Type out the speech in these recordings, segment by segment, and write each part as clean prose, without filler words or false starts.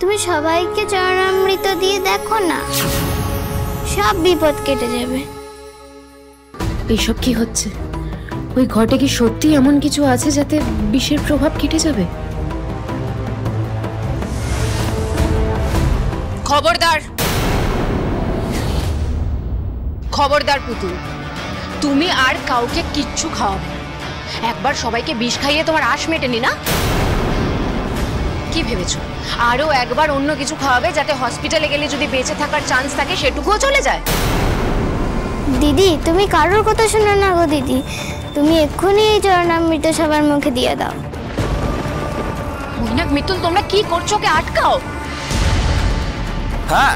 তুমি সবাইকে চরণামৃত দিয়ে দেখো না, সব বিপদ কেটে যাবে। এইসব কি হচ্ছে? ওই ঘটে কি সত্যি এমন কিছু আছে যাতে বিষের প্রভাব কেটে যাবে? খবরদার, খবরদার পুতুল, তুমি আর কাউকে কিচ্ছু খাওয়াবে না। একবার সবাইকে বিষ খাইয়ে তোমার আশ মেটেনি না? কি ভেবেছো আরো একবার অন্য কিছু খাওয়াবে যাতে হসপিটালে গেলে যদি বেঁচে থাকার চান্স থাকে সেটুকুও চলে যায়? দিদি তুমি কারোর কথা শোনো না গো দিদি, তুমি এক্ষুনি এই চরণামৃত সবার মুখে দিয়ে দাও। মৈনাক, মিতুল, তোমরা কি করছো? কে আটকাও। হ্যাঁ,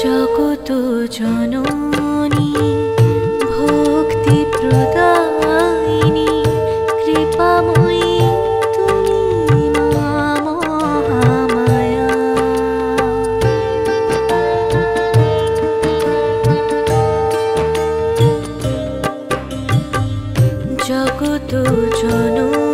জগত জননী ভক্তি প্রদায়িনী কৃপাময়ী তুমি মা মহামায়া। জগত জননী